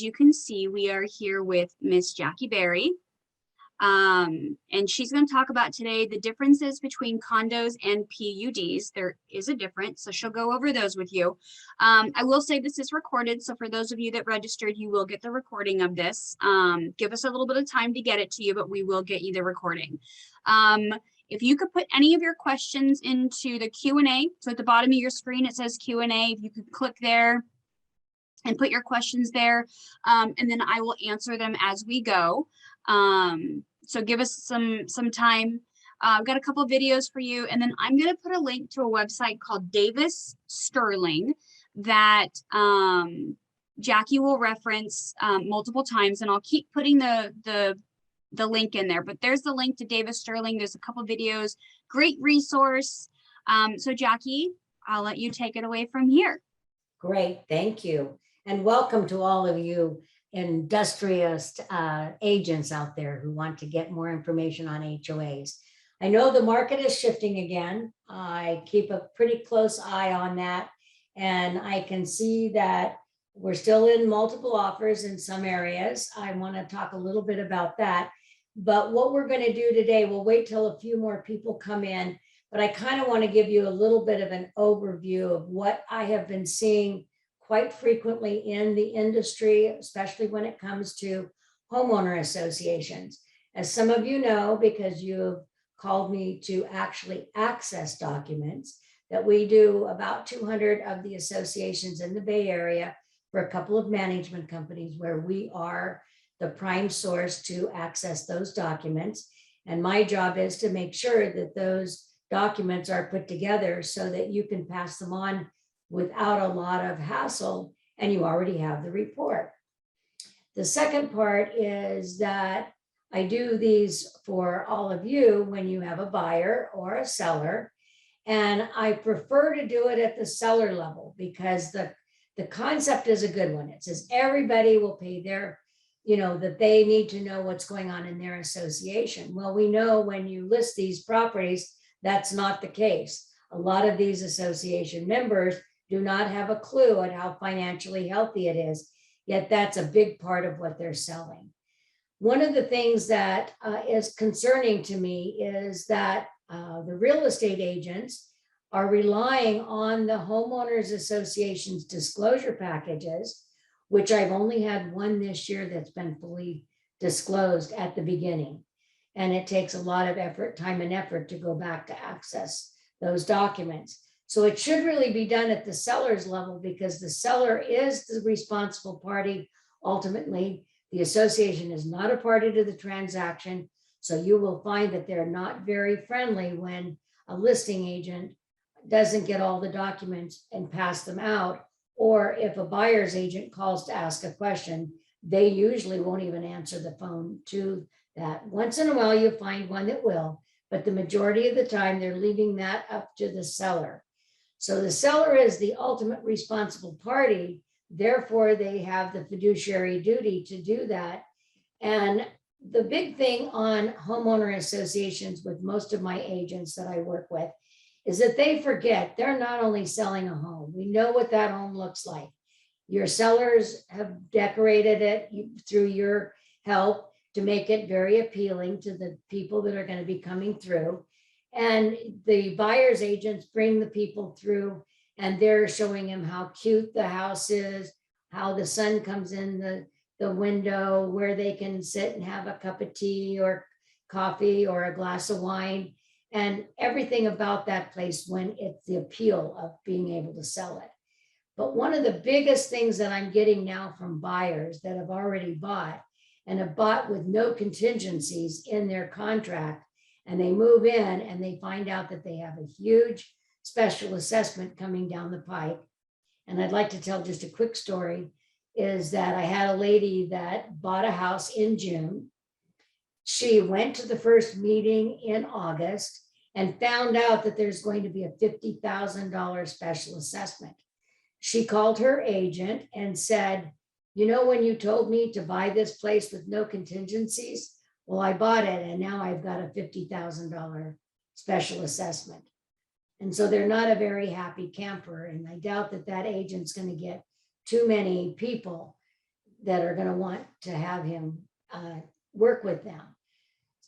as you can see, we are here with Miss Jackie Berry. And she's going to talk about today the differences between condos and PUDs. There is a difference, so she'll go over those with you. I will say this is recorded, so for those of you that registered, you will get the recording of this. Give us a little bit of time to get it to you, but we will get you the recording. If you could put any of your questions into the Q&A, so at the bottom of your screen it says Q&A, if you could click there and put your questions there, and then I will answer them as we go. So give us some time. I've got a couple of videos for you, and then I'm going to put a link to a website called Davis Sterling that Jackie will reference multiple times, and I'll keep putting the link in there. But there's the link to Davis Sterling. There's a couple videos, great resource. So Jackie, I'll let you take it away from here. Great, thank you. And welcome to all of you industrious agents out there who want to get more information on HOAs. I know the market is shifting again. I keep a pretty close eye on that. And I can see that we're still in multiple offers in some areas. I want to talk a little bit about that. But what we're going to do today, we'll wait till a few more people come in, but I kind of want to give you a little bit of an overview of what I have been seeing quite frequently in the industry, especially when it comes to homeowner associations. As some of you know, because you've called me to actually access documents, that we do about 200 of the associations in the Bay Area for a couple of management companies where we are the prime source to access those documents. And my job is to make sure that those documents are put together so that you can pass them on without a lot of hassle, and you already have the report. The second part is that I do these for all of you when you have a buyer or a seller, and I prefer to do it at the seller level because the concept is a good one. It says everybody will pay their, that they need to know what's going on in their association. Well, we know when you list these properties, that's not the case. A lot of these association members do not have a clue on how financially healthy it is, yet that's a big part of what they're selling. One of the things that is concerning to me is that the real estate agents are relying on the homeowners association's disclosure packages, which I've only had one this year that's been fully disclosed at the beginning. And it takes a lot of effort, time and effort to go back to access those documents. So it should really be done at the seller's level because the seller is the responsible party. Ultimately, the association is not a party to the transaction. So you will find that they're not very friendly when a listing agent doesn't get all the documents and pass them out. Or if a buyer's agent calls to ask a question, they usually won't even answer the phone to that. Once in a while, you'll find one that will, but the majority of the time, they're leaving that up to the seller. So the seller is the ultimate responsible party. Therefore, they have the fiduciary duty to do that. And the big thing on homeowner associations with most of my agents that I work with is that they forget they're not only selling a home. We know what that home looks like. Your sellers have decorated it through your help to make it very appealing to the people that are going to be coming through. And the buyer's agents bring the people through and they're showing them how cute the house is, how the sun comes in the window, where they can sit and have a cup of tea or coffee or a glass of wine, and everything about that place when it's the appeal of being able to sell it. But one of the biggest things that I'm getting now from buyers that have already bought and have bought with no contingencies in their contract, and they move in and they find out that they have a huge special assessment coming down the pike. And I'd like to tell just a quick story, is that I had a lady that bought a house in June. She went to the first meeting in August and found out that there's going to be a $50,000 special assessment. She called her agent and said, when you told me to buy this place with no contingencies, well, I bought it and now I've got a $50,000 special assessment. And so they're not a very happy camper. And I doubt that that agent's going to get too many people. that are going to want to have him work with them.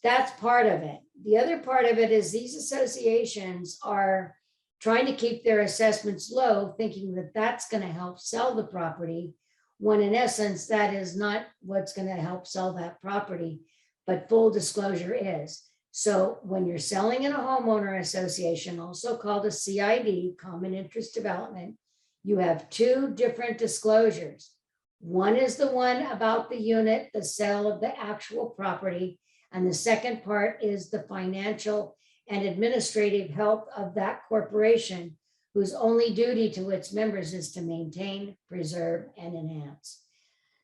That's part of it. The other part of it is these associations are trying to keep their assessments low, thinking that that's going to help sell the property, when in essence, that is not what's going to help sell that property, but full disclosure is. So when you're selling in a homeowner association, also called a CID, Common Interest Development, you have two different disclosures. One is the one about the unit, the sale of the actual property, and the second part is the financial and administrative health of that corporation, whose only duty to its members is to maintain, preserve, and enhance.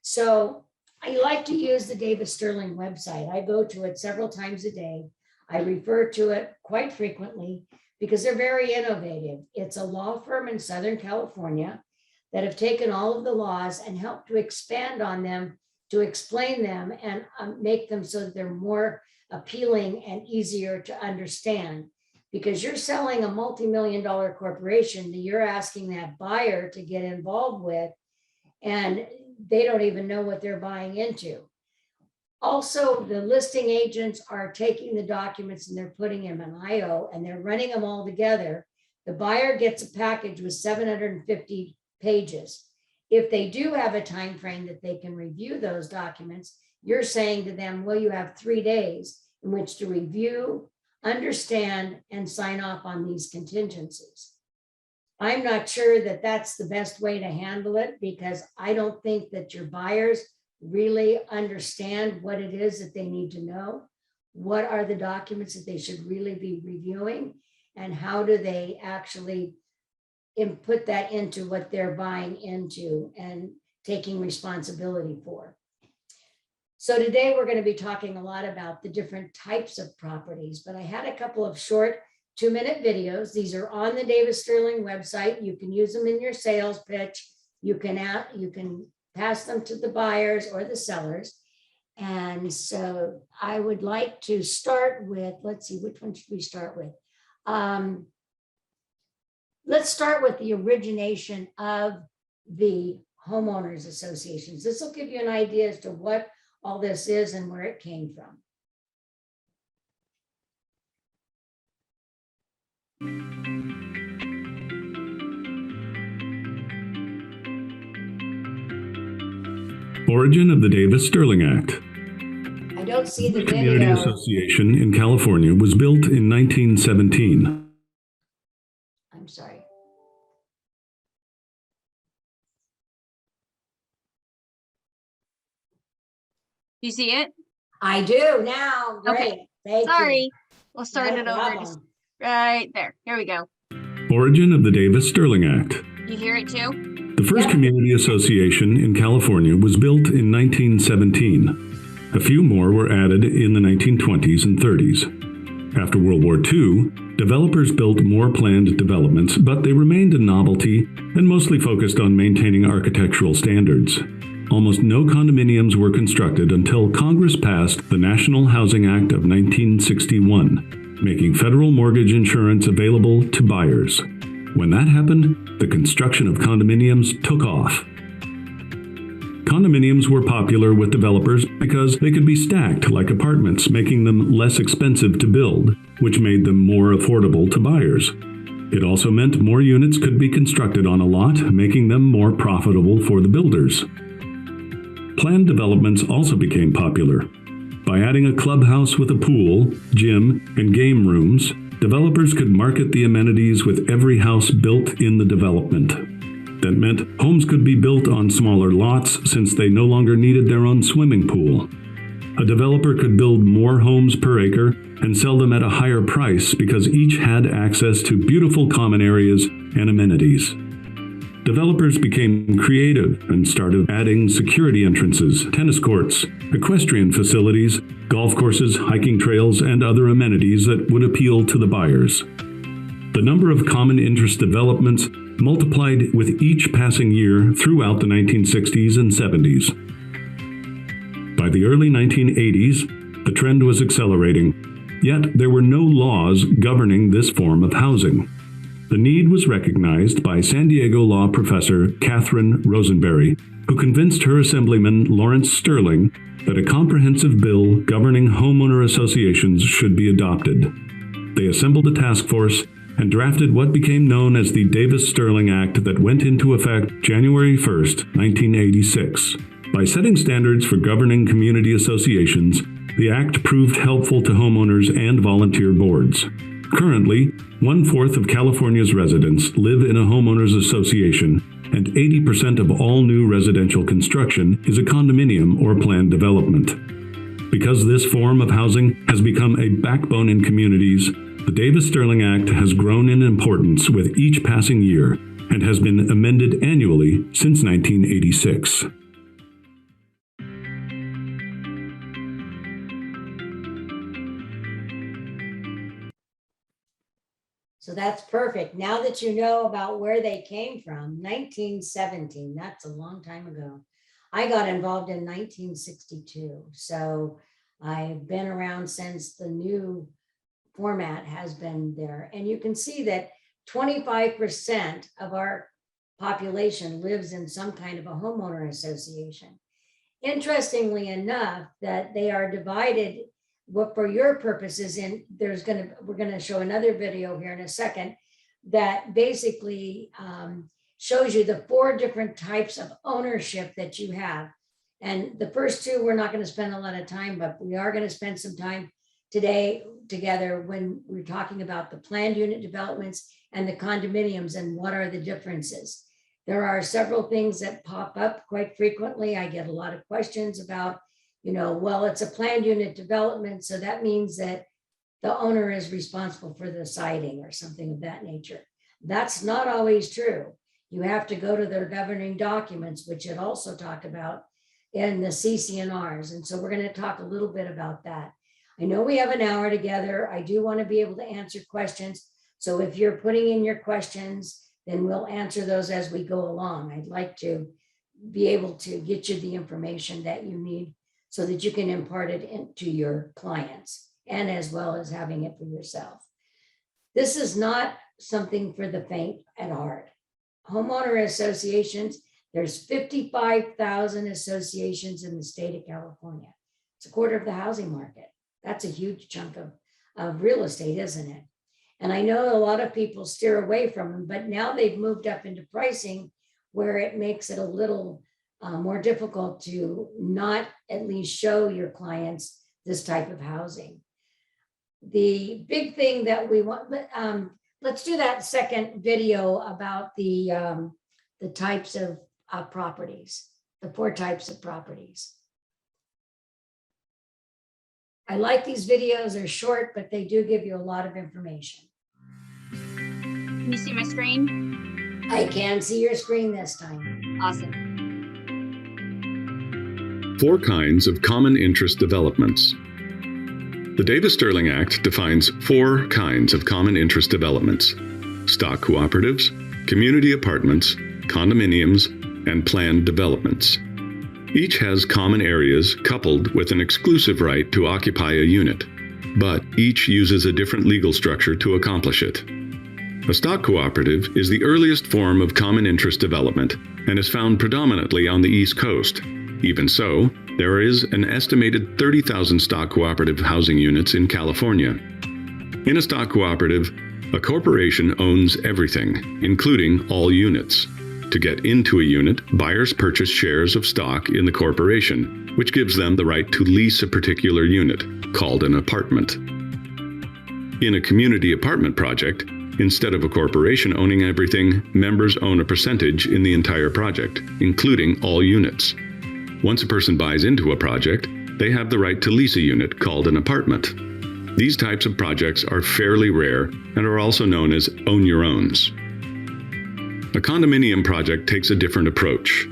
So I like to use the David Sterling website. I go to it several times a day. I refer to it quite frequently because they're very innovative. It's a law firm in Southern California that have taken all of the laws and helped to expand on them, to explain them and make them so that they're more appealing and easier to understand. Because you're selling a multi-million-dollar corporation that you're asking that buyer to get involved with, and they don't even know what they're buying into. Also, the listing agents are taking the documents and they're putting them in IO and they're running them all together. The buyer gets a package with 750 pages. If they do have a time frame that they can review those documents, you're saying to them, well, you have 3 days in which to review, understand, and sign off on these contingencies. I'm not sure that that's the best way to handle it, because I don't think that your buyers really understand what it is that they need to know. What are the documents that they should really be reviewing, and how do they actually put that into what they're buying into and taking responsibility for. So today we're going to be talking a lot about the different types of properties, but I had a couple of short 2-minute videos. These are on the David Sterling website. You can use them in your sales pitch. You can pass them to the buyers or the sellers. And so I would like to start with, let's see, which one should we start with? Let's start with the origination of the homeowners associations. This will give you an idea as to what all this is and where it came from. Origin of the Davis Sterling Act. I don't see the Community video. Association in California was built in 1917. I'm sorry. You see it? I do now. Great. Okay. Thank Sorry. you. We'll start No it over. problem. Just right there. Here we go. Origin of the Davis Sterling Act. You hear it too? The first Yeah. community association in California was built in 1917. A few more were added in the 1920s and 30s. After World War II, developers built more planned developments, but they remained a novelty and mostly focused on maintaining architectural standards. Almost no condominiums were constructed until Congress passed the National Housing Act of 1961, making federal mortgage insurance available to buyers. When that happened, the construction of condominiums took off. Condominiums were popular with developers because they could be stacked like apartments, making them less expensive to build, which made them more affordable to buyers. It also meant more units could be constructed on a lot, making them more profitable for the builders. Planned developments also became popular. By adding a clubhouse with a pool, gym, and game rooms, developers could market the amenities with every house built in the development. That meant homes could be built on smaller lots since they no longer needed their own swimming pool. A developer could build more homes per acre and sell them at a higher price because each had access to beautiful common areas and amenities. Developers became creative and started adding security entrances, tennis courts, equestrian facilities, golf courses, hiking trails, and other amenities that would appeal to the buyers. The number of common interest developments multiplied with each passing year throughout the 1960s and 70s. By the early 1980s, the trend was accelerating, yet there were no laws governing this form of housing. The need was recognized by San Diego law professor Catherine Rosenberry, who convinced her Assemblyman Lawrence Sterling that a comprehensive bill governing homeowner associations should be adopted. They assembled a task force and drafted what became known as the Davis-Sterling Act that went into effect January 1, 1986. By setting standards for governing community associations, the act proved helpful to homeowners and volunteer boards. Currently, 1/4 of California's residents live in a homeowners association, and 80% of all new residential construction is a condominium or planned development. Because this form of housing has become a backbone in communities, the Davis-Sterling Act has grown in importance with each passing year and has been amended annually since 1986. So that's perfect. Now that you know about where they came from, 1917, that's a long time ago. I got involved in 1962. So I've been around since the new format has been there. And you can see that 25% of our population lives in some kind of a homeowner association. Interestingly enough, that they are divided, what for your purposes, and we're gonna show another video here in a second that basically shows you the 4 different types of ownership that you have. And the first 2, we're not going to spend a lot of time, but we are going to spend some time today together when we're talking about the planned unit developments and the condominiums and what are the differences. There are several things that pop up quite frequently. I get a lot of questions about, well, it's a planned unit development, so that means that the owner is responsible for the siding or something of that nature. That's not always true. You have to go to their governing documents, which it also talked about in the CC&Rs. And so we're going to talk a little bit about that. I know we have an hour together. I do want to be able to answer questions. So if you're putting in your questions, then we'll answer those as we go along. I'd like to be able to get you the information that you need so that you can impart it into your clients and as well as having it for yourself. This is not something for the faint at heart. Homeowner associations, there's 55,000 associations in the state of California. It's a quarter of the housing market. That's a huge chunk of real estate, isn't it? And I know a lot of people steer away from them, but now they've moved up into pricing where it makes it a little more difficult to not at least show your clients this type of housing. The big thing that we want, let's do that second video about the types of properties, the 4 types of properties. I like these videos, they're short, but they do give you a lot of information. Can you see my screen? I can see your screen this time. Awesome. 4 kinds of common interest developments. The Davis-Sterling Act defines 4 kinds of common interest developments: stock cooperatives, community apartments, condominiums, and planned developments. Each has common areas coupled with an exclusive right to occupy a unit, but each uses a different legal structure to accomplish it. A stock cooperative is the earliest form of common interest development and is found predominantly on the East Coast. Even so, there is an estimated 30,000 stock cooperative housing units in California. In a stock cooperative, a corporation owns everything, including all units. To get into a unit, buyers purchase shares of stock in the corporation, which gives them the right to lease a particular unit, called an apartment. In a community apartment project, instead of a corporation owning everything, members own a percentage in the entire project, including all units. Once a person buys into a project, they have the right to lease a unit called an apartment. These types of projects are fairly rare and are also known as own-your-owns. A condominium project takes a different approach.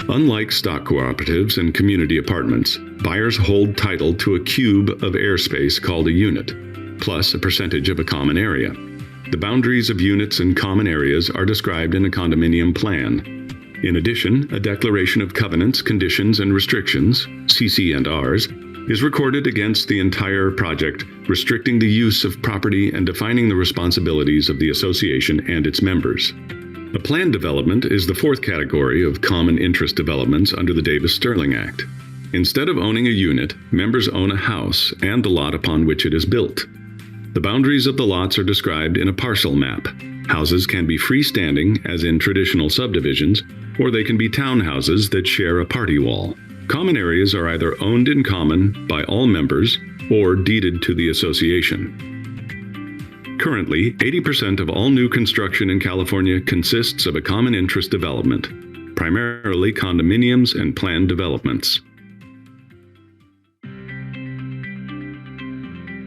Unlike stock cooperatives and community apartments, buyers hold title to a cube of airspace called a unit, plus a percentage of a common area. The boundaries of units and common areas are described in a condominium plan. In addition, a declaration of covenants, conditions, and restrictions, CC&Rs, is recorded against the entire project, restricting the use of property and defining the responsibilities of the association and its members. A planned development is the fourth category of common interest developments under the Davis-Sterling Act. Instead of owning a unit, members own a house and the lot upon which it is built. The boundaries of the lots are described in a parcel map. Houses can be freestanding, as in traditional subdivisions, or they can be townhouses that share a party wall. Common areas are either owned in common by all members or deeded to the association. Currently, 80% of all new construction in California consists of a common interest development, primarily condominiums and planned developments.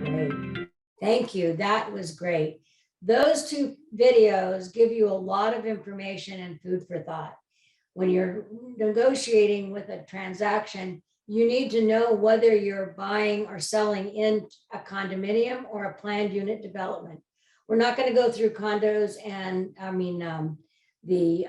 Great. Thank you. That was great. Those two videos give you a lot of information and food for thought. When you're negotiating with a transaction, you need to know whether you're buying or selling in a condominium or a planned unit development. We're not going to go through condos and the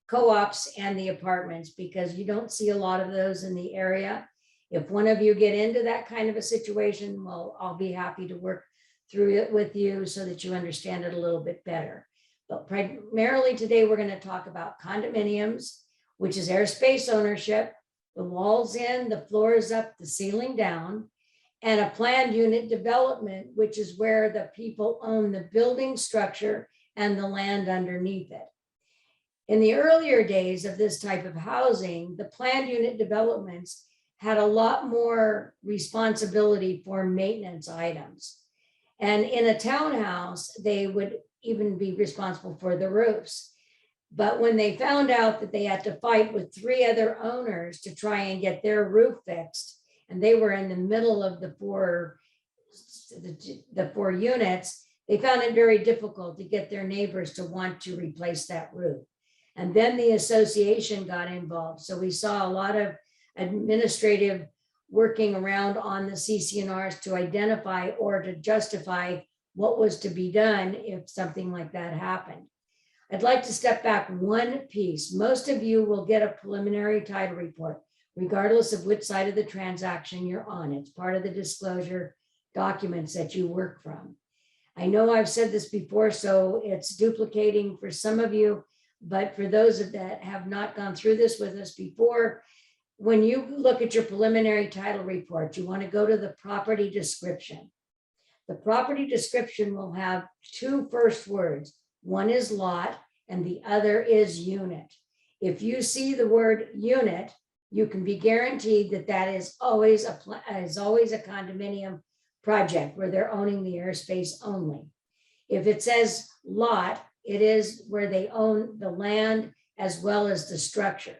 co-ops and the apartments because you don't see a lot of those in the area. If one of you get into that kind of a situation, well, I'll be happy to work through it with you so that you understand it a little bit better. But primarily today, we're going to talk about condominiums, which is airspace ownership, the walls in, the floors up, the ceiling down, and a planned unit development, which is where the people own the building structure and the land underneath it. In the earlier days of this type of housing, the planned unit developments had a lot more responsibility for maintenance items. And in a townhouse, they would even be responsible for the roofs. But when they found out that they had to fight with 3 other owners to try and get their roof fixed, and they were in the middle of the four units, they found it very difficult to get their neighbors to want to replace that roof. And then the association got involved. So we saw a lot of administrative working around on the CC&Rs to identify or to justify what was to be done if something like that happened. I'd like to step back one piece. Most of you will get a preliminary title report, regardless of which side of the transaction you're on. It's part of the disclosure documents that you work from. I know I've said this before, so it's duplicating for some of you, but for those that have not gone through this with us before, when you look at your preliminary title report, you want to go to the property description. The property description will have 2 first words. One is lot and the other is unit. If you see the word unit, you can be guaranteed that that is always a condominium project where they're owning the airspace only. If it says lot, it is where they own the land as well as the structure.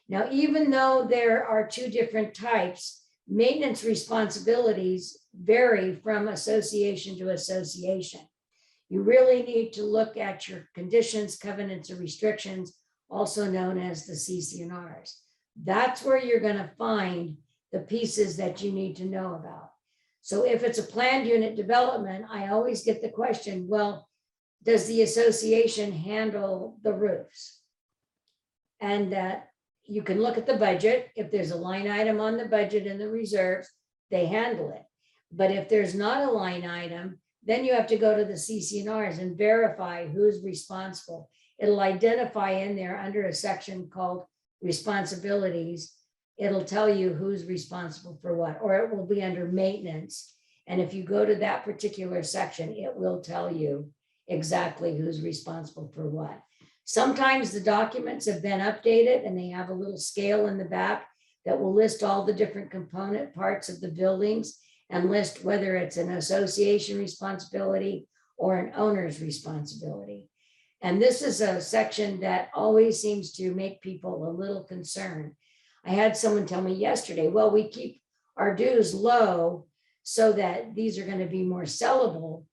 Now, even though there are 2 different types, maintenance responsibilities vary from association to association. You really need to look at your conditions, covenants, or restrictions, also known as the CC&Rs. That's where you're going to find the pieces that you need to know about. So if it's a planned unit development, I always get the question, well, does the association handle the roofs? And that you can look at the budget. If there's a line item on the budget in the reserves, they handle it. But if there's not a line item, then you have to go to the CC&Rs and verify who's responsible. It'll identify in there under a section called responsibilities. It'll tell you who's responsible for what, or it will be under maintenance. And if you go to that particular section, it will tell you exactly who's responsible for what. Sometimes the documents have been updated and they have a little scale in the back that will list all the different component parts of the buildings and list whether it's an association responsibility or an owner's responsibility. And this is a section that always seems to make people a little concerned. I had someone tell me yesterday, well, we keep our dues low so that these are going to be more sellable,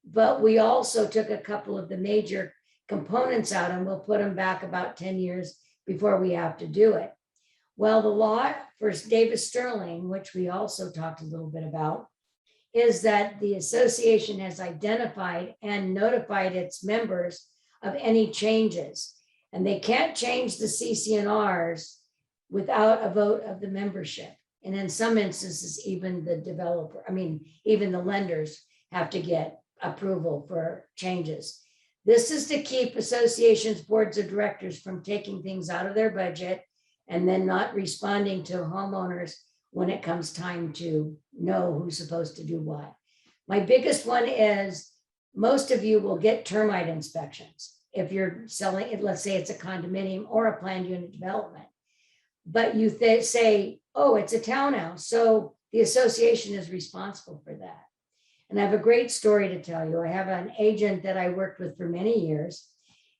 but we also took a couple of the major components out and we'll put them back about 10 years before we have to do it. Well, the law for Davis-Sterling, which we also talked a little bit about, is that the association has identified and notified its members of any changes, and they can't change the CC&Rs without a vote of the membership. And in some instances, even the lenders have to get approval for changes. This is to keep associations, boards of directors from taking things out of their budget and then not responding to homeowners when it comes time to know who's supposed to do what. My biggest one is most of you will get termite inspections if you're selling it. Let's say it's a condominium or a planned unit development, but you say, oh, it's a townhouse, so the association is responsible for that. And I have a great story to tell you. I have an agent that I worked with for many years,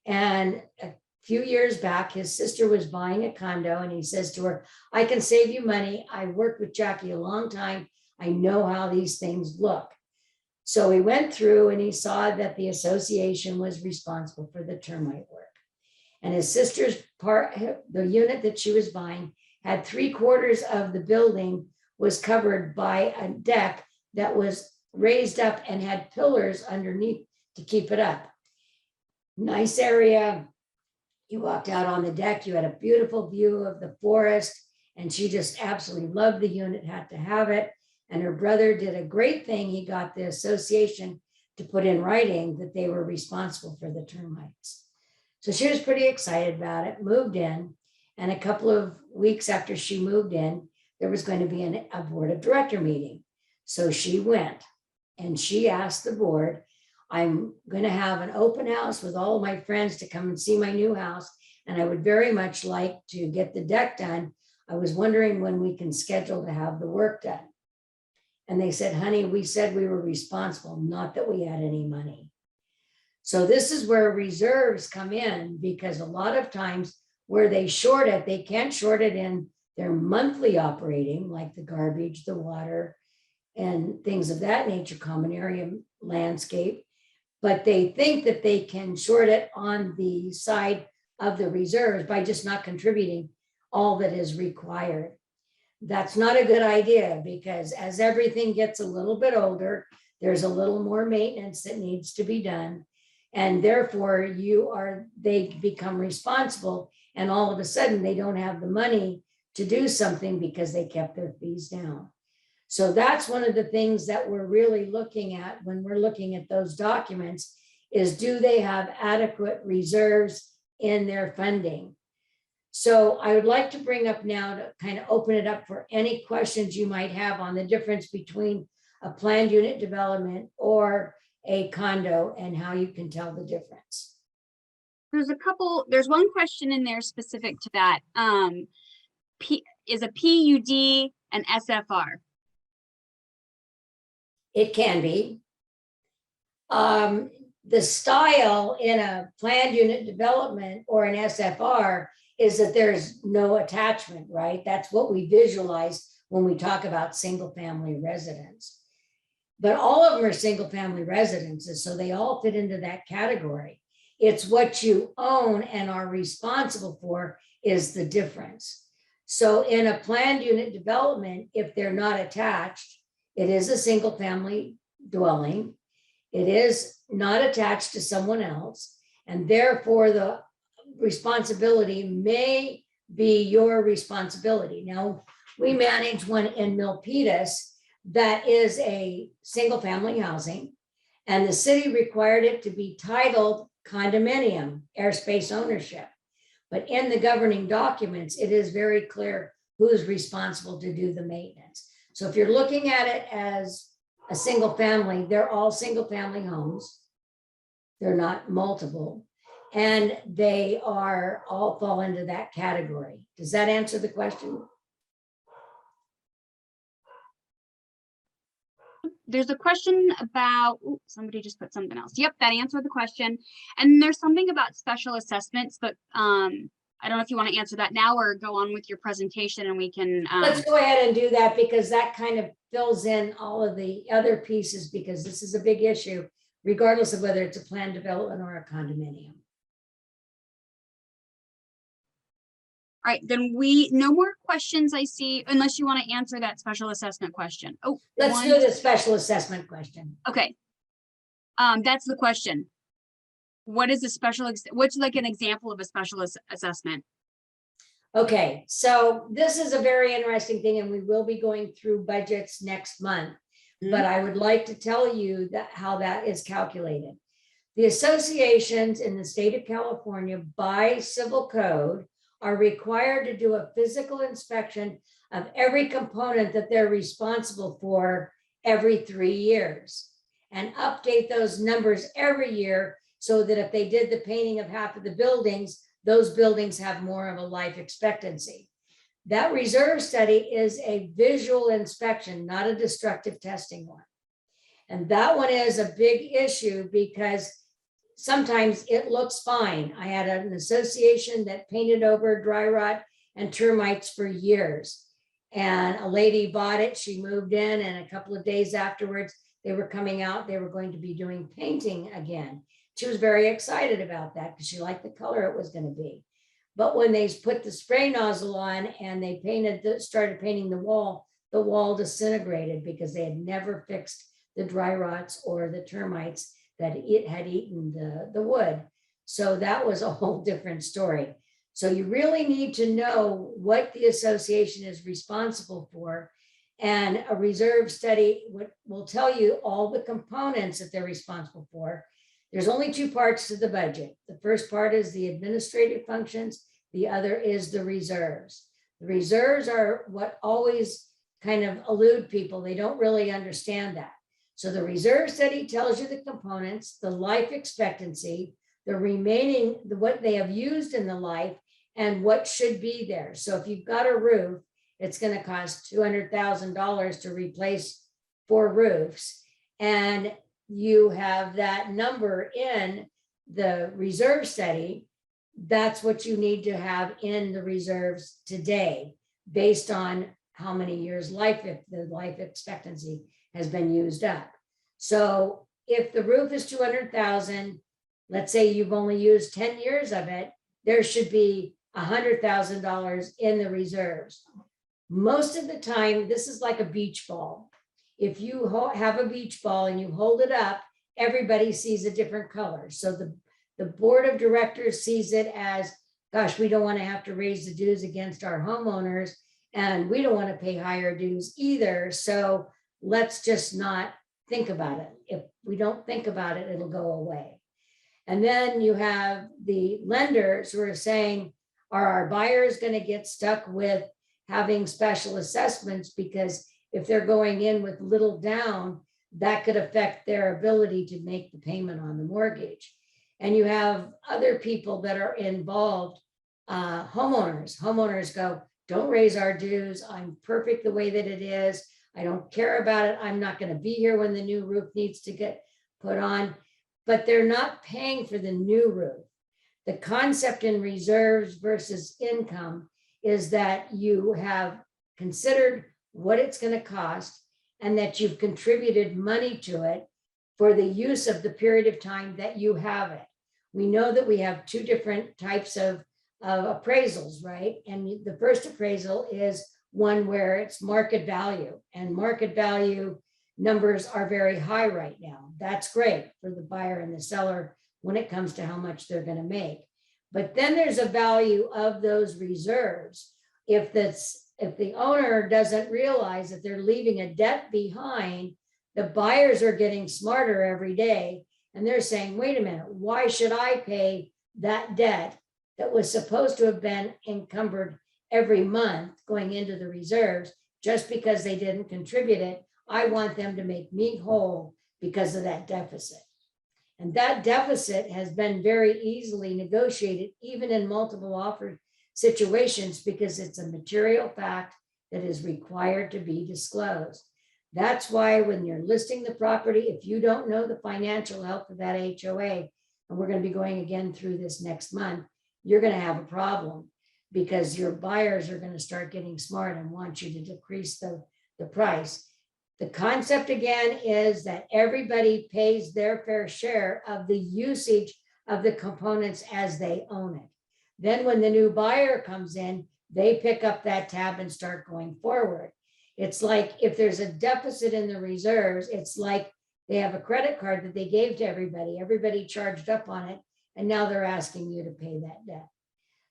and a few years back, his sister was buying a condo, and he says to her, I can save you money. I worked with Jackie a long time. I know how these things look. So he went through and he saw that the association was responsible for the termite work. And his sister's part, the unit that she was buying, had 3/4 of the building was covered by a deck that was raised up and had pillars underneath to keep it up. Nice area. You walked out on the deck, you had a beautiful view of the forest, and she just absolutely loved the unit, had to have it. And her brother did a great thing. He got the association to put in writing that they were responsible for the termites. So she was pretty excited about it, moved in, and a couple of weeks after she moved in, there was going to be a board of director meeting. So she went and she asked the board, I'm going to have an open house with all of my friends to come and see my new house, and I would very much like to get the deck done. I was wondering when we can schedule to have the work done. And they said, honey, we said we were responsible, not that we had any money. So this is where reserves come in, because a lot of times where they short it, they can't short it in their monthly operating, like the garbage, the water, and things of that nature, common area, landscape. But they think that they can short it on the side of the reserves by just not contributing all that is required. That's not a good idea, because as everything gets a little bit older, there's a little more maintenance that needs to be done. And therefore they become responsible, and all of a sudden they don't have the money to do something because they kept their fees down. So that's one of the things that we're really looking at when we're looking at those documents, is do they have adequate reserves in their funding? So I would like to bring up now to kind of open it up for any questions you might have on the difference between a planned unit development or a condo and how you can tell the difference. There's one question in there specific to that. Is a PUD an SFR? It can be. The style in a planned unit development or an SFR is that there's no attachment, right? That's what we visualize when we talk about single family residence. But all of them are single family residences, so they all fit into that category. It's what you own and are responsible for is the difference. So in a planned unit development, if they're not attached, it is a single family dwelling. It is not attached to someone else, and therefore the responsibility may be your responsibility. Now, we manage one in Milpitas that is a single family housing, and the city required it to be titled condominium, airspace ownership. But in the governing documents, it is very clear who is responsible to do the maintenance. So if you're looking at it as a single family, they're all single family homes. They're not multiple, and they are all fall into that category. Does that answer the question? There's a question about, somebody just put something else. Yep, that answered the question. And there's something about special assessments, but I don't know if you want to answer that now or go on with your presentation and we can. Let's go ahead and do that, because that kind of fills in all of the other pieces, because this is a big issue, regardless of whether it's a planned development or a condominium. All right, then no more questions I see, unless you want to answer that special assessment question. Oh, Let's do the special assessment question. Okay. That's the question. What is what's like an example of a special assessment? Okay, so this is a very interesting thing, and we will be going through budgets next month, but I would like to tell you that how that is calculated. The associations in the state of California by civil code are required to do a physical inspection of every component that they're responsible for every 3 years and update those numbers every year so that if they did the painting of half of the buildings, those buildings have more of a life expectancy. That reserve study is a visual inspection, not a destructive testing one. And that one is a big issue because sometimes it looks fine. I had an association that painted over dry rot and termites for years. And a lady bought it, she moved in, and a couple of days afterwards, they were coming out, they were going to be doing painting again. She was very excited about that because she liked the color it was going to be. But when they put the spray nozzle on and they started painting the wall disintegrated because they had never fixed the dry rots or the termites that it had eaten the wood. So that was a whole different story. So you really need to know what the association is responsible for. And a reserve study will tell you all the components that they're responsible for. There's only two parts to the budget. The first part is the administrative functions. The other is the reserves. The reserves are what always kind of elude people. They don't really understand that. So the reserve study tells you the components, the life expectancy, the remaining, what they have used in the life, and what should be there. So if you've got a roof, it's going to cost $200,000 to replace 4 roofs. And you have that number in the reserve study. That's what you need to have in the reserves today, based on how many years the life expectancy has been used up. So if the roof is 200,000, let's say you've only used 10 years of it, there should be $100,000 in the reserves. Most of the time, this is like a beach ball. If you have a beach ball and you hold it up, everybody sees a different color. So the board of directors sees it as, gosh, we don't want to have to raise the dues against our homeowners, and we don't want to pay higher dues either. So let's just not think about it. If we don't think about it, it'll go away. And then you have the lenders who are saying, are our buyers going to get stuck with having special assessments? Because if they're going in with little down, that could affect their ability to make the payment on the mortgage. And you have other people that are involved, homeowners. Homeowners go, don't raise our dues. I'm perfect the way that it is. I don't care about it. I'm not going to be here when the new roof needs to get put on. But they're not paying for the new roof. The concept in reserves versus income is that you have considered what it's going to cost and that you've contributed money to it for the use of the period of time that you have it. We know that we have 2 different types of appraisals, right? And the first appraisal is one where it's market value, and market value numbers are very high right now. That's great for the buyer and the seller when it comes to how much they're going to make. But then there's a value of those reserves. If the owner doesn't realize that they're leaving a debt behind, the buyers are getting smarter every day. And they're saying, wait a minute, why should I pay that debt that was supposed to have been encumbered every month going into the reserves just because they didn't contribute it? I want them to make me whole because of that deficit. And that deficit has been very easily negotiated, even in multiple offer situations, because it's a material fact that is required to be disclosed. That's why when you're listing the property, if you don't know the financial health of that HOA, and we're going to be going again through this next month, you're going to have a problem because your buyers are going to start getting smart and want you to decrease the price. The concept again is that everybody pays their fair share of the usage of the components as they own it. Then when the new buyer comes in, they pick up that tab and start going forward. It's like if there's a deficit in the reserves, it's like they have a credit card that they gave to everybody. Everybody charged up on it, and now they're asking you to pay that debt.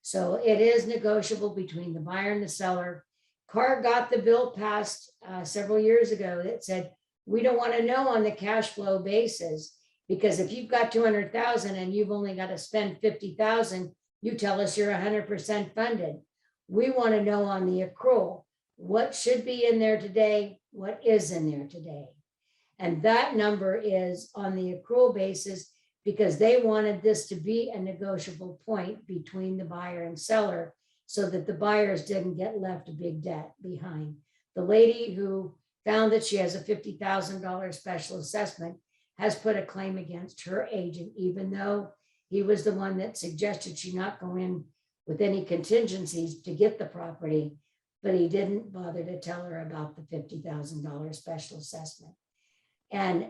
So it is negotiable between the buyer and the seller. CAR got the bill passed several years ago that said, we don't want to know on the cash flow basis Because if you've got 200,000 and you've only got to spend 50,000, you tell us you're 100% funded. We want to know on the accrual, what should be in there today, what is in there today. And that number is on the accrual basis because they wanted this to be a negotiable point between the buyer and seller so that the buyers didn't get left a big debt behind. The lady who found that she has a $50,000 special assessment has put a claim against her agent, even though he was the one that suggested she not go in with any contingencies to get the property, but he didn't bother to tell her about the $50,000 special assessment. And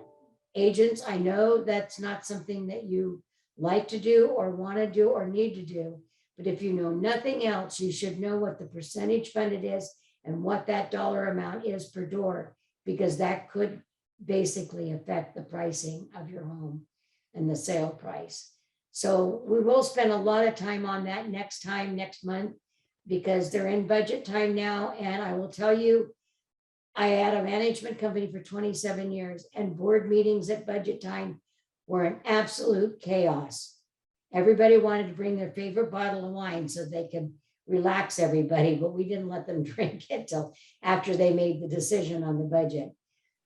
agents, I know that's not something that you like to do or want to do or need to do, but if you know nothing else, you should know what the percentage funded is and what that dollar amount is per door, because that could basically affect the pricing of your home and the sale price. So we will spend a lot of time on that next month, because they're in budget time now. And I will tell you, I had a management company for 27 years, and board meetings at budget time were an absolute chaos. Everybody wanted to bring their favorite bottle of wine so they could relax everybody, but we didn't let them drink it till after they made the decision on the budget.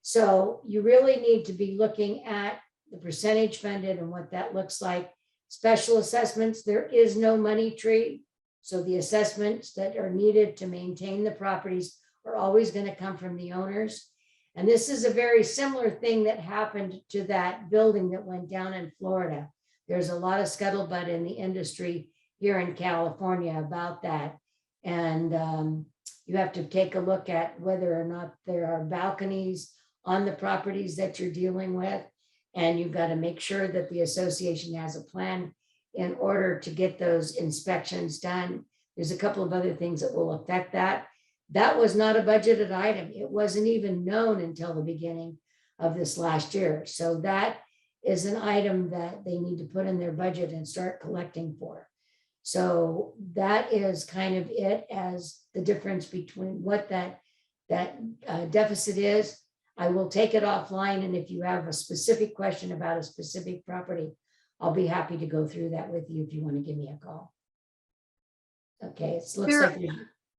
So you really need to be looking at the percentage funded and what that looks like. Special assessments, there is no money tree. So the assessments that are needed to maintain the properties are always going to come from the owners. And this is a very similar thing that happened to that building that went down in Florida. There's a lot of scuttlebutt in the industry here in California about that. And you have to take a look at whether or not there are balconies on the properties that you're dealing with. And you've got to make sure that the association has a plan in order to get those inspections done. There's a couple of other things that will affect that. That was not a budgeted item. It wasn't even known until the beginning of this last year. So that is an item that they need to put in their budget and start collecting for. So that is kind of it, as the difference between what that deficit is. I will take it offline, and if you have a specific question about a specific property, I'll be happy to go through that with you if you want to give me a call. Okay, it looks like there's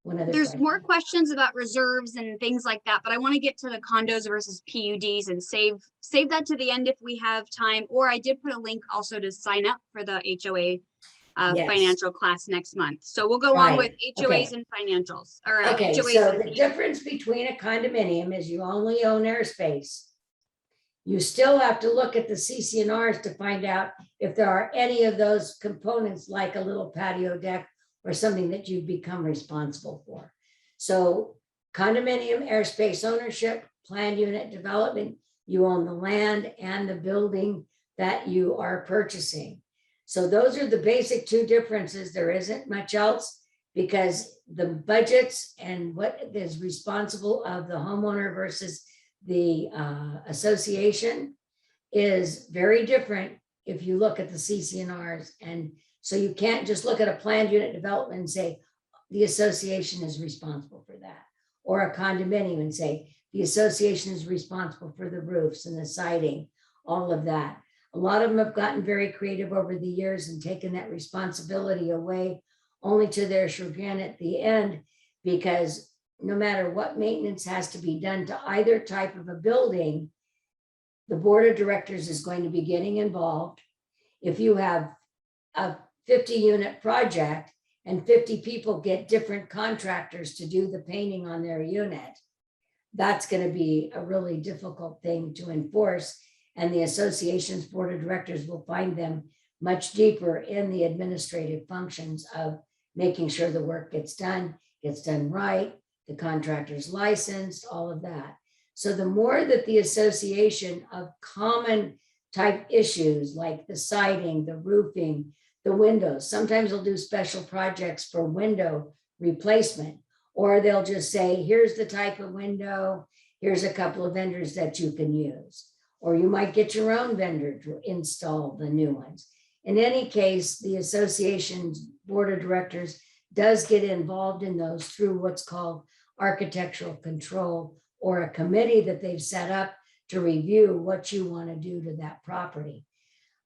one other There's question. more questions about reserves and things like that, but I want to get to the condos versus PUDs and save that to the end if we have time. Or I did put a link also to sign up for the HOA Yes. financial class next month. So we'll go on with HOAs and financials. All right. Okay, HOAs so and the difference between a condominium is you only own airspace. You still have to look at the CC&Rs to find out if there are any of those components, like a little patio deck or something that you've become responsible for. So condominium airspace ownership, planned unit development, you own the land and the building that you are purchasing. So those are the basic two differences. There isn't much else, because the budgets and what is responsible of the homeowner versus the association is very different if you look at the CC&Rs. And so you can't just look at a planned unit development and say the association is responsible for that, or a condominium and say the association is responsible for the roofs and the siding, all of that. A lot of them have gotten very creative over the years and taken that responsibility away, only to their chagrin at the end, because no matter what maintenance has to be done to either type of a building, the board of directors is going to be getting involved. If you have a 50-unit project and 50 people get different contractors to do the painting on their unit, that's going to be a really difficult thing to enforce. And the association's board of directors will find them much deeper in the administrative functions of making sure the work gets done right, the contractor's licensed, all of that. So the more that the association of common type issues like the siding, the roofing, the windows, sometimes they'll do special projects for window replacement, or they'll just say, here's the type of window, here's a couple of vendors that you can use. Or you might get your own vendor to install the new ones. In any case, the association's board of directors does get involved in those through what's called architectural control, or a committee that they've set up to review what you want to do to that property.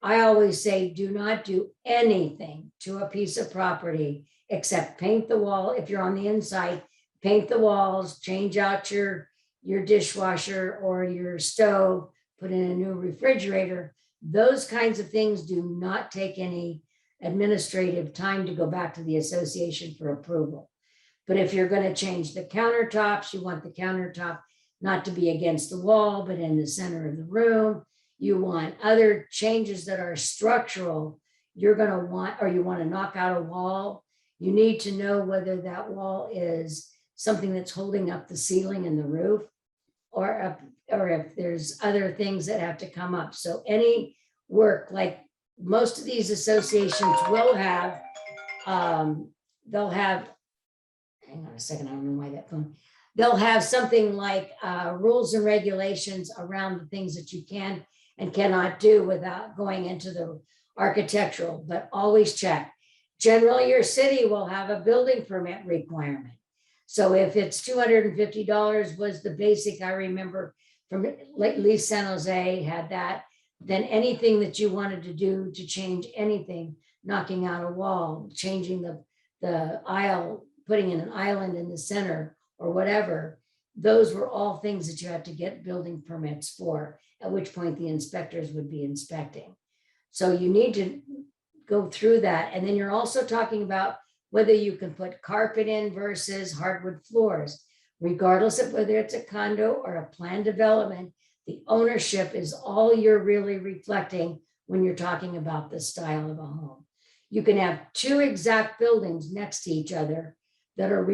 I always say, do not do anything to a piece of property except paint the wall. If you're on the inside, paint the walls, change out your dishwasher or your stove, put in a new refrigerator. Those kinds of things do not take any administrative time to go back to the association for approval. But if you're going to change the countertops, you want the countertop not to be against the wall, but in the center of the room. You want other changes that are structural. You're going to want, or you want to knock out a wall. You need to know whether that wall is something that's holding up the ceiling and the roof, or if there's other things that have to come up. So any work, like most of these associations will have, they'll have, hang on a second, I don't know why that phone. They'll have something like rules and regulations around the things that you can and cannot do without going into the architectural, but always check. Generally, your city will have a building permit requirement. So if it's $250 was the basic, I remember from at least San Jose had that, then anything that you wanted to do to change anything, knocking out a wall, changing the aisle, putting in an island in the center or whatever, those were all things that you had to get building permits for, at which point the inspectors would be inspecting. So you need to go through that. And then you're also talking about whether you can put carpet in versus hardwood floors. Regardless of whether it's a condo or a planned development, the ownership is all you're really reflecting when you're talking about the style of a home. You can have two exact buildings next to each other that are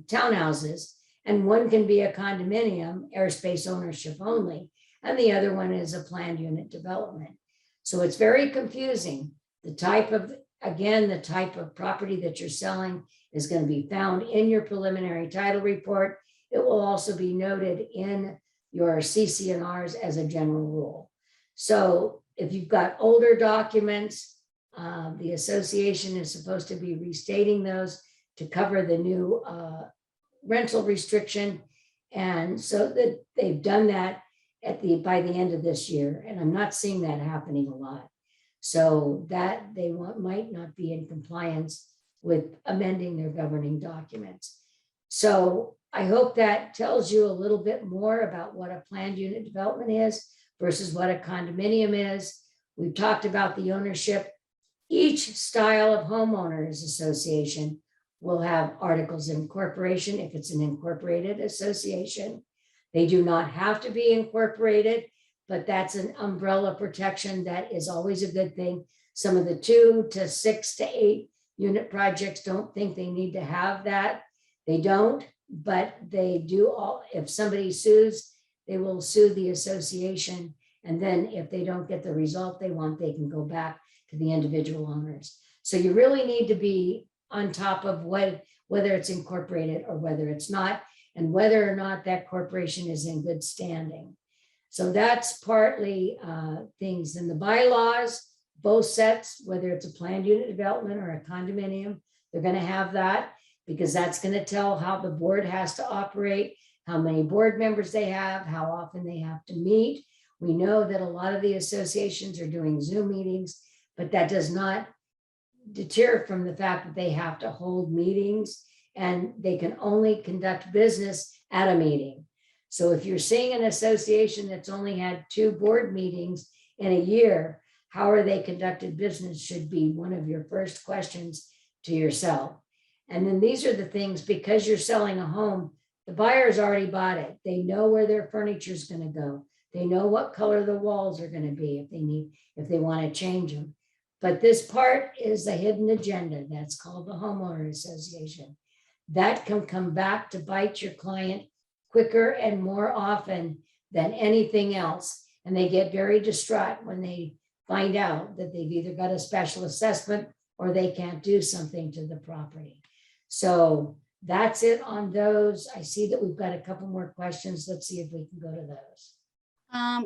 townhouses, and one can be a condominium, airspace ownership only, and the other one is a planned unit development. So it's very confusing. The type of property that you're selling is going to be found in your preliminary title report. It will also be noted in your CC&Rs as a general rule. So if you've got older documents, the association is supposed to be restating those to cover the new rental restriction. And so that they've done that by the end of this year. And I'm not seeing that happening a lot. So that they might not be in compliance with amending their governing documents. So I hope that tells you a little bit more about what a planned unit development is versus what a condominium is. We've talked about the ownership. Each style of homeowners association will have articles of incorporation if it's an incorporated association. They do not have to be incorporated, but that's an umbrella protection that is always a good thing. Some of the 2 to 6 to 8 unit projects don't think they need to have that. They don't, but they do all. If somebody sues, they will sue the association. And then if they don't get the result they want, they can go back to the individual owners. So you really need to be on top of whether it's incorporated or whether it's not, and whether or not that corporation is in good standing. So that's partly things in the bylaws, both sets, whether it's a planned unit development or a condominium, they're going to have that because that's going to tell how the board has to operate, how many board members they have, how often they have to meet. We know that a lot of the associations are doing Zoom meetings, but that does not deter from the fact that they have to hold meetings and they can only conduct business at a meeting. So if you're seeing an association that's only had 2 board meetings in a year, how are they conducted business should be one of your first questions to yourself. And then these are the things, because you're selling a home, the buyer's already bought it. They know where their furniture is going to go. They know what color the walls are going to be if they want to change them. But this part is a hidden agenda. That's called the homeowner association. That can come back to bite your client quicker and more often than anything else. And they get very distraught when they find out that they've either got a special assessment or they can't do something to the property. So that's it on those. I see that we've got a couple more questions. Let's see if we can go to those.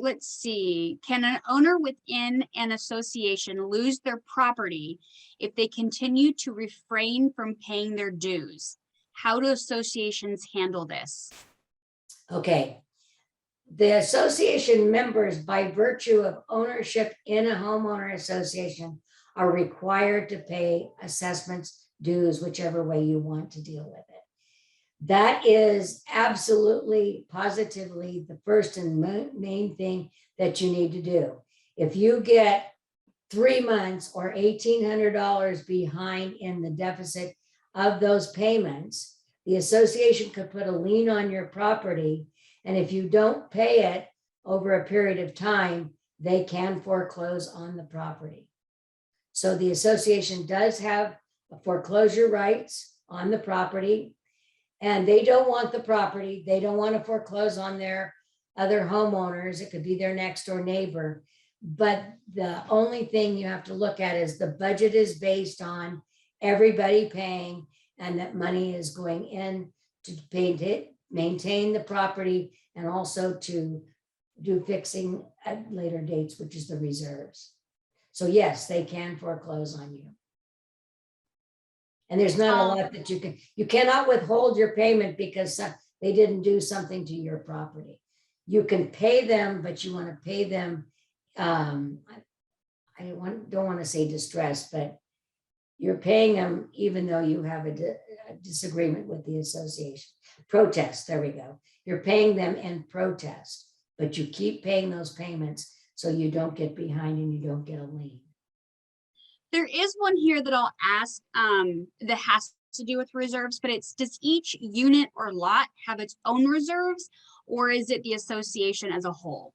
Let's see. Can an owner within an association lose their property if they continue to refrain from paying their dues? How do associations handle this? Okay. The association members, by virtue of ownership in a homeowner association, are required to pay assessments, dues, whichever way you want to deal with it. That is absolutely, positively the first and main thing that you need to do. If you get 3 months or $1,800 behind in the deficit of those payments, the association could put a lien on your property. And if you don't pay it over a period of time, they can foreclose on the property. So the association does have foreclosure rights on the property, and they don't want the property. They don't want to foreclose on their other homeowners. It could be their next door neighbor. But the only thing you have to look at is the budget is based on everybody paying, and that money is going in to maintain the property and also to do fixing at later dates, which is the reserves. So yes, they can foreclose on you. And there's not a lot that you cannot withhold your payment because they didn't do something to your property. You can pay them, but you want to pay them, I don't want to say distress, but you're paying them even though you have a disagreement with the association. Protest, there we go. You're paying them in protest, but you keep paying those payments so you don't get behind and you don't get a lien. There is one here that I'll ask that has to do with reserves, but it's, does each unit or lot have its own reserves, or is it the association as a whole?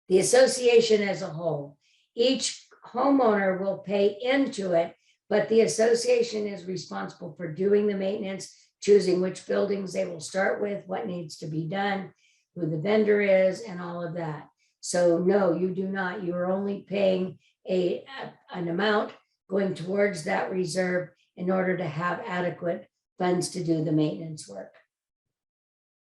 The association as a whole. Each homeowner will pay into it, but the association is responsible for doing the maintenance, choosing which buildings they will start with, what needs to be done, who the vendor is, and all of that. So no, you do not. You are only paying an amount going towards that reserve in order to have adequate funds to do the maintenance work.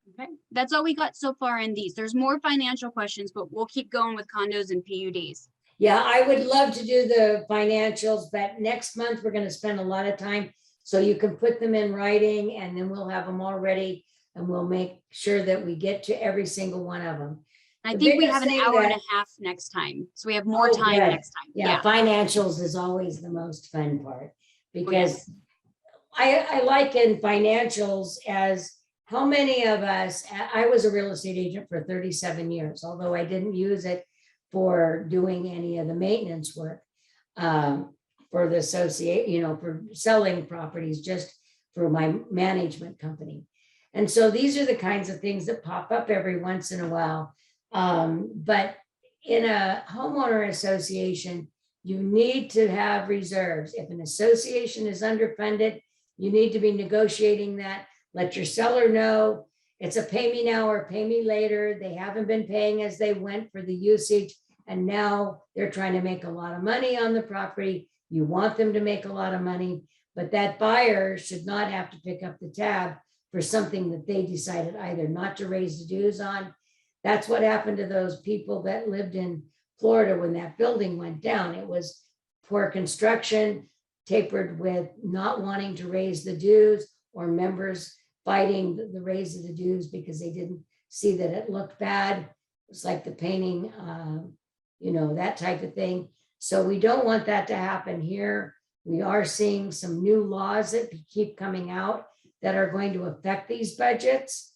Okay, that's all we got so far in these. There's more financial questions, but we'll keep going with condos and PUDs. Yeah, I would love to do the financials, but next month we're going to spend a lot of time so you can put them in writing, and then we'll have them all ready, and we'll make sure that we get to every single one of them. I think we have an hour and a half next time, so we have more time next time. Yeah, financials is always the most fun part, because I liken financials as how many of us, I was a real estate agent for 37 years, although I didn't use it for doing any of the maintenance work for the associate, for selling properties, just for my management company. And so these are the kinds of things that pop up every once in a while. But in a homeowner association, you need to have reserves. If an association is underfunded, you need to be negotiating that. Let your seller know it's a pay me now or pay me later. They haven't been paying as they went for the usage, and now they're trying to make a lot of money on the property. You want them to make a lot of money, but that buyer should not have to pick up the tab for something that they decided either not to raise the dues on. That's what happened to those people that lived in Florida when that building went down. It was poor construction, tapered with not wanting to raise the dues, or members fighting the raise of the dues because they didn't see that it looked bad. It's like the painting, that type of thing. So we don't want that to happen here. We are seeing some new laws that keep coming out that are going to affect these budgets,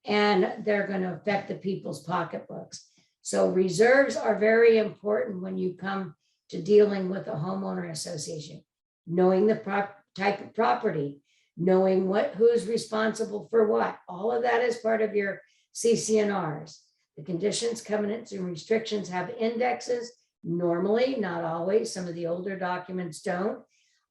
and they're going to affect the people's pocketbooks. So reserves are very important when you come to dealing with a homeowner association. Knowing the type of property, knowing who's responsible for what. All of that is part of your CC&Rs. The conditions, covenants, and restrictions have indexes. Normally, not always. Some of the older documents don't.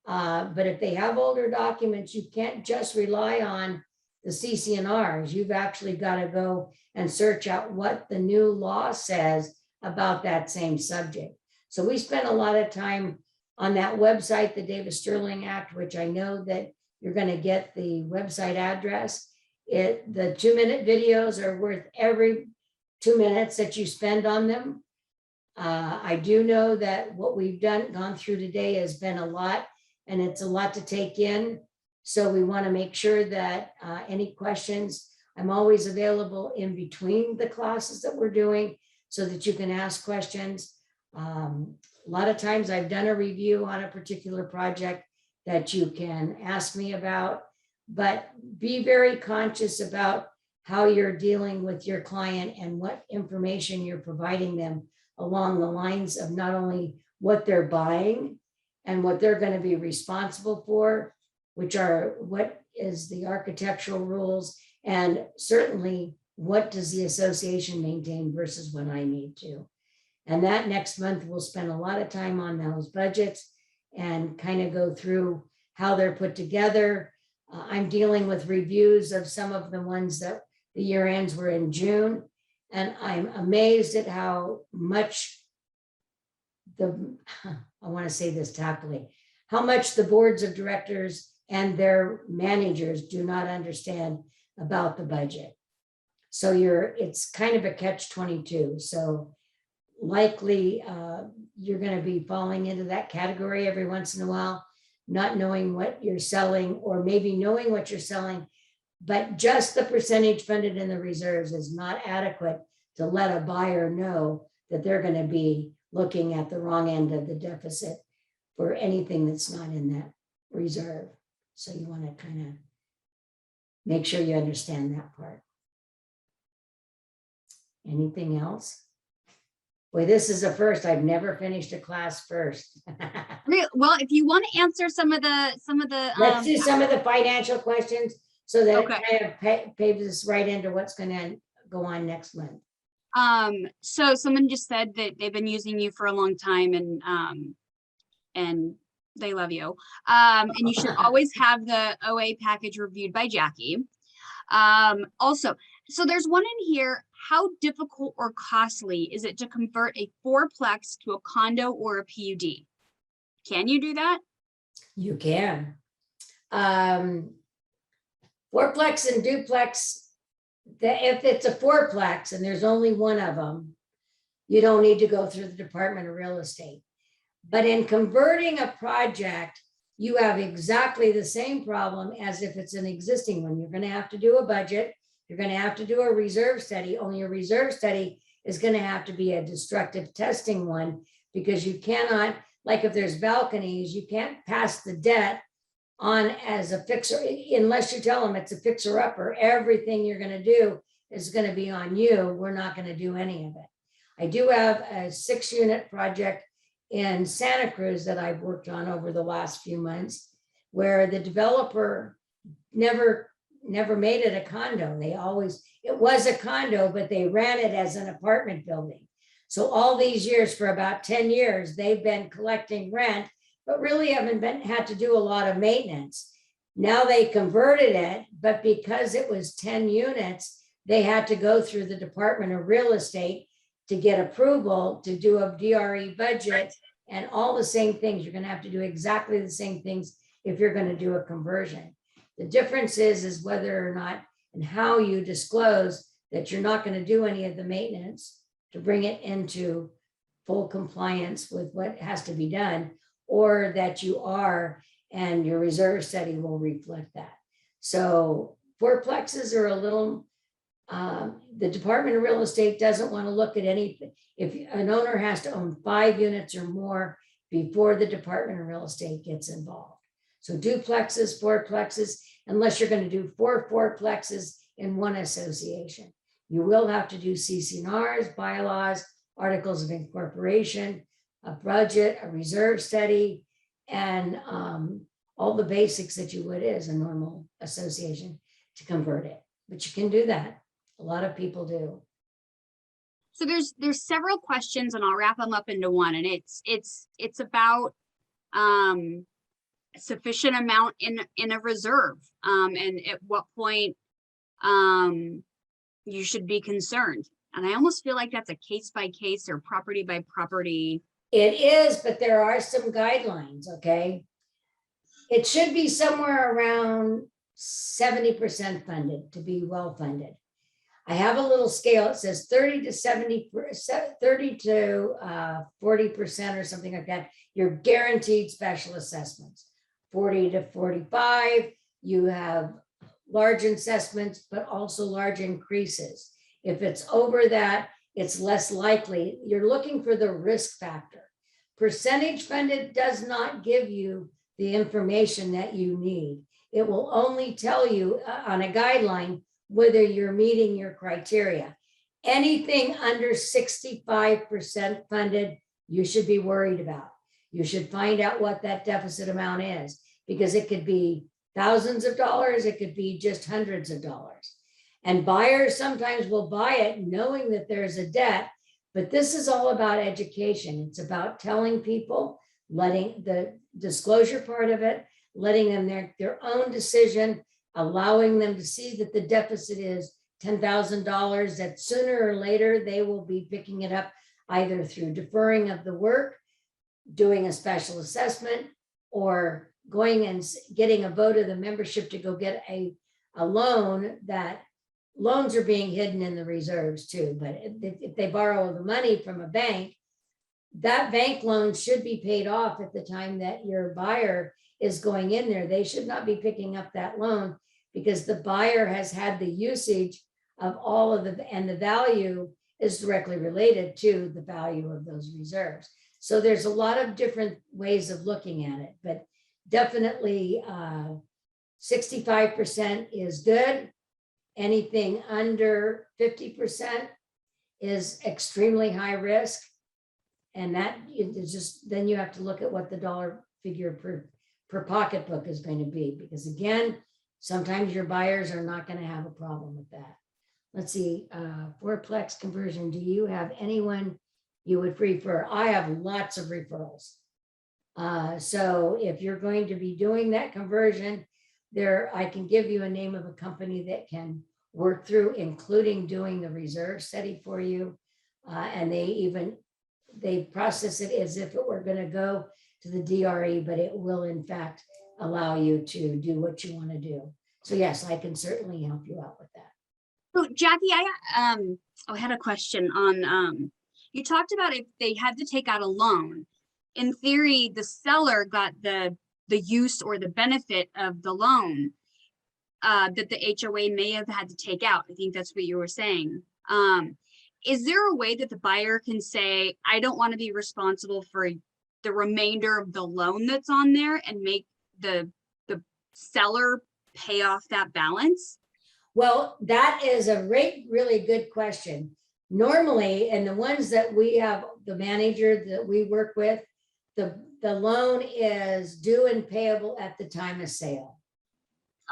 But if they have older documents, you can't just rely on the CC&Rs. You've actually got to go and search out what the new law says about that same subject. So we spent a lot of time on that website, the Davis Sterling Act, which I know that you're going to get the website address. The 2-minute videos are worth every 2 minutes that you spend on them. I do know that what we've gone through today has been a lot, and it's a lot to take in. So we want to make sure that any questions I'm always available in between the classes that we're doing so that you can ask questions. A lot of times I've done a review on a particular project that you can ask me about, but be very conscious about how you're dealing with your client and what information you're providing them along the lines of not only what they're buying and what they're going to be responsible for, which are what is the architectural rules, and certainly what does the association maintain versus what I need to. And that next month, we'll spend a lot of time on those budgets and kind of go through how they're put together. I'm dealing with reviews of some of the ones that the year ends were in June. And I'm amazed at how much I want to say this tactfully, how much the boards of directors and their managers do not understand about the budget. So it's kind of a catch-22. So likely you're going to be falling into that category every once in a while, not knowing what you're selling, or maybe knowing what you're selling, but just the percentage funded in the reserves is not adequate to let a buyer know that they're going to be looking at the wrong end of the deficit for anything that's not in that reserve. So you want to kind of make sure you understand that part. Anything else? Boy, this is a first. I've never finished a class first. Well, if you want to answer some of the Let's do some of the financial questions so that Okay. it kind of paves us right into what's going to go on next month. So someone just said that they've been using you for a long time and they love you. And you should always have the OA package reviewed by Jackie. Also, so there's one in here. How difficult or costly is it to convert a fourplex to a condo or a PUD? Can you do that? You can. Fourplex and duplex, if it's a fourplex and there's only one of them, you don't need to go through the Department of Real Estate. But in converting a project, you have exactly the same problem as if it's an existing one. You're going to have to do a budget. You're going to have to do a reserve study. Only a reserve study is going to have to be a destructive testing one, because you cannot, like if there's balconies, you can't pass the debt on as a fixer unless you tell them it's a fixer upper. Everything you're going to do is going to be on you. We're not going to do any of it. I do have a 6-unit project in Santa Cruz that I've worked on over the last few months, where the developer never made it a condo. It was a condo, but they ran it as an apartment building. So all these years, for about 10 years, they've been collecting rent, but really haven't had to do a lot of maintenance. Now they converted it, but because it was 10 units, they had to go through the Department of Real Estate to get approval to do a DRE budget and all the same things. You're going to have to do exactly the same things if you're going to do a conversion. The difference is whether or not and how you disclose that you're not going to do any of the maintenance to bring it into full compliance with what has to be done, or that you are, and your reserve study will reflect that. So fourplexes are a little, the Department of Real Estate doesn't want to look at anything. If an owner has to own 5 units or more before the Department of Real Estate gets involved. So duplexes, fourplexes, unless you're going to do 4 fourplexes in one association. You will have to do CC&Rs, bylaws, articles of incorporation, a budget, a reserve study, and all the basics that you would as a normal association to convert it. But you can do that. A lot of people do. So there's several questions, and I'll wrap them up into one. And it's about sufficient amount in a reserve, and at what point you should be concerned. And I almost feel like that's a case by case or property by property. It is, but there are some guidelines, okay? It should be somewhere around 70% funded to be well funded. I have a little scale. It says 30 to 40% or something like that. You're guaranteed special assessments. 40 to 45, you have large assessments, but also large increases. If it's over that, it's less likely. You're looking for the risk factor. Percentage funded does not give you the information that you need. It will only tell you on a guideline whether you're meeting your criteria. Anything under 65% funded, you should be worried about. You should find out what that deficit amount is, because it could be thousands of dollars, it could be just hundreds of dollars. And buyers sometimes will buy it knowing that there's a debt, but this is all about education. It's about telling people, letting the disclosure part of it, letting them their own decision, allowing them to see that the deficit is $10,000, that sooner or later they will be picking it up either through deferring of the work, doing a special assessment, or going and getting a vote of the membership to go get a loan. That loans are being hidden in the reserves too. But if they borrow the money from a bank, that bank loan should be paid off at the time that your buyer is going in there. They should not be picking up that loan, because the buyer has had the usage of all of and the value is directly related to the value of those reserves. So there's a lot of different ways of looking at it, but definitely 65% is good. Anything under 50% is extremely high risk. And that is just, then you have to look at what the dollar figure per pocketbook is going to be, because again, sometimes your buyers are not going to have a problem with that. Let's see, fourplex conversion. Do you have anyone you would refer? I have lots of referrals. So if you're going to be doing that conversion, I can give you a name of a company that can work through, including doing the reserve study for you. And they process it as if it were going to go to the DRE, but it will in fact allow you to do what you want to do. So yes, I can certainly help you out with that. So Jackie, I had a question on, you talked about if they had to take out a loan. In theory, the seller got the use or the benefit of the loan that the HOA may have had to take out. I think that's what you were saying. Is there a way that the buyer can say, I don't want to be responsible for the remainder of the loan that's on there, and make the seller pay off that balance? Well, that is a really good question. Normally, and the ones that we have, the manager that we work with, the loan is due and payable at the time of sale.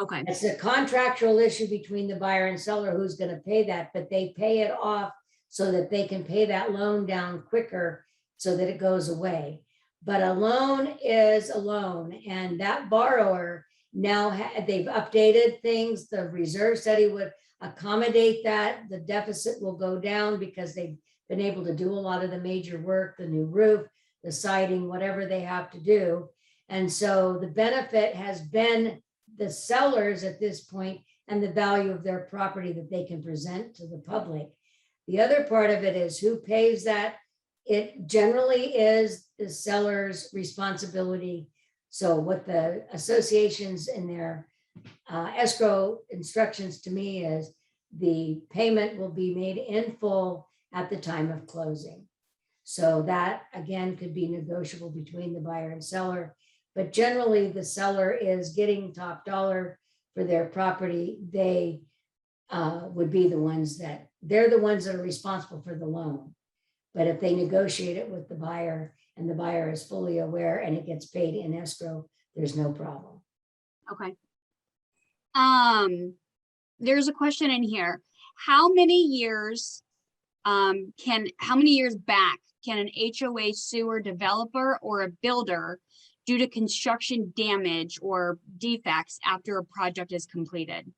Okay. It's a contractual issue between the buyer and seller who's going to pay that, but they pay it off so that they can pay that loan down quicker so that it goes away. But a loan is a loan, and that borrower now they've updated things. The reserve study would accommodate that. The deficit will go down because they've been able to do a lot of the major work, the new roof, the siding, whatever they have to do. And so the benefit has been the sellers at this point and the value of their property that they can present to the public. The other part of it is who pays that. It generally is the seller's responsibility. So what the associations in their escrow instructions to me is the payment will be made in full at the time of closing. So that again could be negotiable between the buyer and seller, but generally the seller is getting top dollar for their property. They would be the ones that are responsible for the loan. But if they negotiate it with the buyer and the buyer is fully aware and it gets paid in escrow, there's no problem. Okay. There's a question in here. How many years back can an HOA sue a developer or a builder due to construction damage or defects after a project is completed?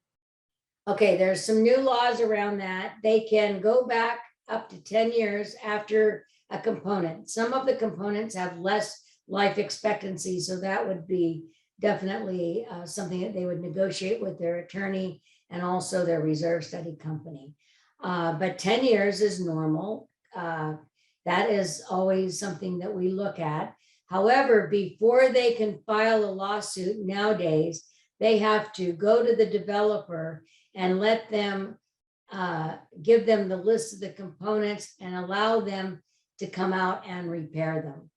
Okay, there's some new laws around that. They can go back up to 10 years after a component. Some of the components have less life expectancy, so that would be definitely something that they would negotiate with their attorney and also their reserve study company. But 10 years is normal. That is always something that we look at. However, before they can file a lawsuit nowadays, they have to go to the developer and let them give them the list of the components and allow them to come out and repair them.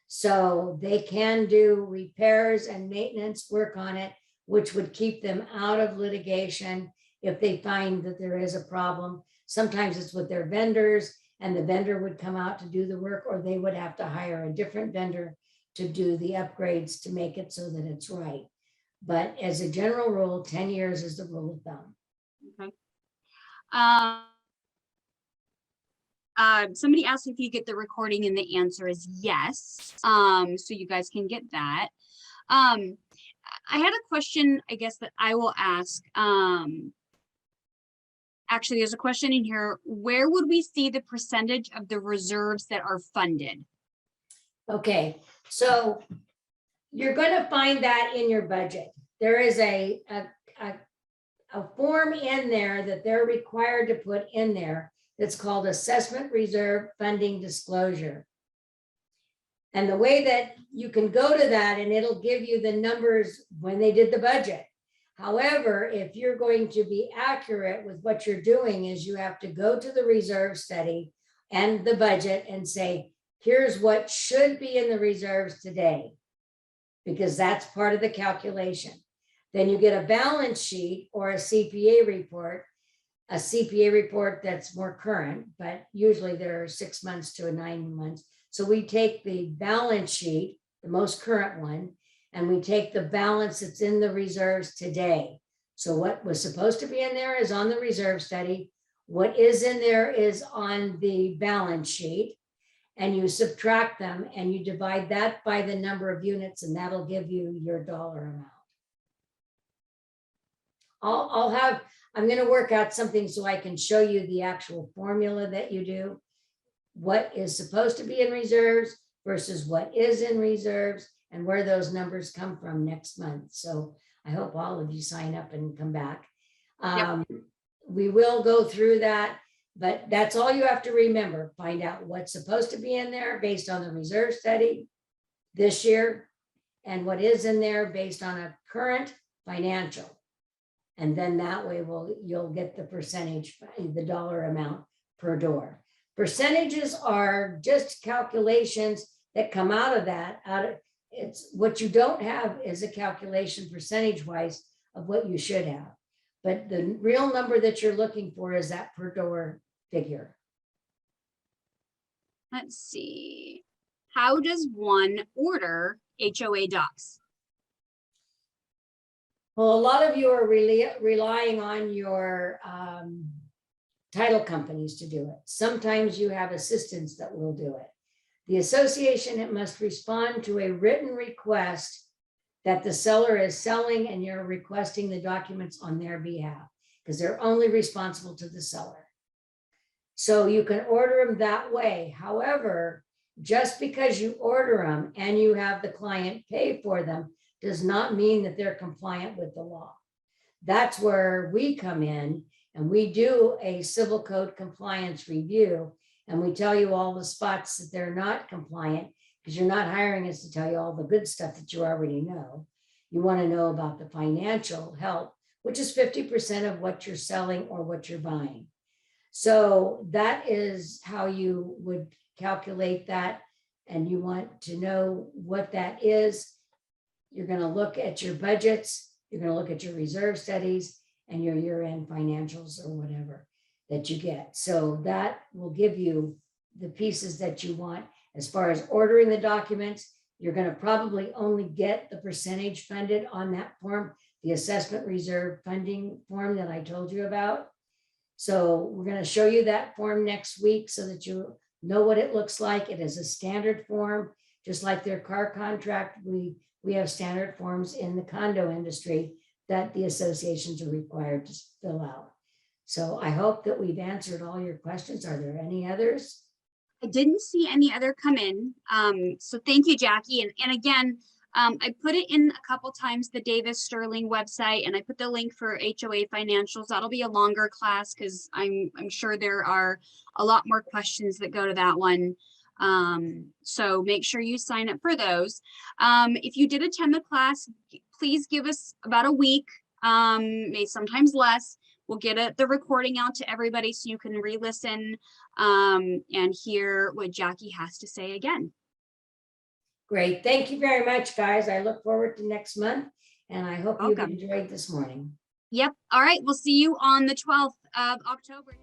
So they can do repairs and maintenance work on it, which would keep them out of litigation if they find that there is a problem. Sometimes it's with their vendors, and the vendor would come out to do the work, or they would have to hire a different vendor to do the upgrades to make it so that it's right. But as a general rule, 10 years is the rule of thumb. Okay. Somebody asked if you get the recording, and the answer is yes. So you guys can get that. I had a question, I guess, that I will ask. Actually, there's a question in here. Where would we see the percentage of the reserves that are funded? Okay, so you're going to find that in your budget. There is a form in there that they're required to put in there that's called Assessment Reserve Funding Disclosure. And the way that you can go to that, and it'll give you the numbers when they did the budget. However, if you're going to be accurate with what you're doing, is you have to go to the reserve study and the budget and say, here's what should be in the reserves today, because that's part of the calculation. Then you get a balance sheet or a CPA report that's more current, but usually there are 6 months to 9 months. So we take the balance sheet, the most current one, and we take the balance that's in the reserves today. So what was supposed to be in there is on the reserve study. What is in there is on the balance sheet, and you subtract them and you divide that by the number of units, and that'll give you your dollar amount. I'm going to work out something so I can show you the actual formula that you do. What is supposed to be in reserves versus what is in reserves, and where those numbers come from next month. So I hope all of you sign up and come back. Yep. We will go through that, but that's all you have to remember. Find out what's supposed to be in there based on the reserve study this year, and what is in there based on a current financial. And then that way you'll get the percentage, the dollar amount per door. Percentages are just calculations that come out of that. It's what you don't have is a calculation percentage wise of what you should have. But the real number that you're looking for is that per door figure. Let's see. How does one order HOA docs? Well, a lot of you are really relying on your title companies to do it. Sometimes you have assistants that will do it. The association must respond to a written request that the seller is selling, and you're requesting the documents on their behalf, because they're only responsible to the seller. So you can order them that way. However, just because you order them and you have the client pay for them does not mean that they're compliant with the law. That's where we come in, and we do a civil code compliance review, and we tell you all the spots that they're not compliant, because you're not hiring us to tell you all the good stuff that you already know. You want to know about the financial help, which is 50% of what you're selling or what you're buying. So that is how you would calculate that, and you want to know what that is. You're going to look at your budgets, you're going to look at your reserve studies and your year-end financials or whatever that you get. So that will give you the pieces that you want. As far as ordering the documents, you're going to probably only get the percentage funded on that form, the assessment reserve funding form that I told you about. So we're going to show you that form next week so that you know what it looks like. It is a standard form, just like their car contract. We have standard forms in the condo industry that the associations are required to fill out. So I hope that we've answered all your questions. Are there any others? I didn't see any other come in. So thank you, Jackie. And again, I put it in a couple times, the Davis Sterling website, and I put the link for HOA financials. That'll be a longer class because I'm sure there are a lot more questions that go to that one. So make sure you sign up for those. If you did attend the class, please give us about a week, maybe sometimes less. We'll get the recording out to everybody so you can re-listen and hear what Jackie has to say again. Great. Thank you very much, guys. I look forward to next month, and I hope you've Welcome. enjoyed this morning. Yep. All right. We'll see you on the 12th of October.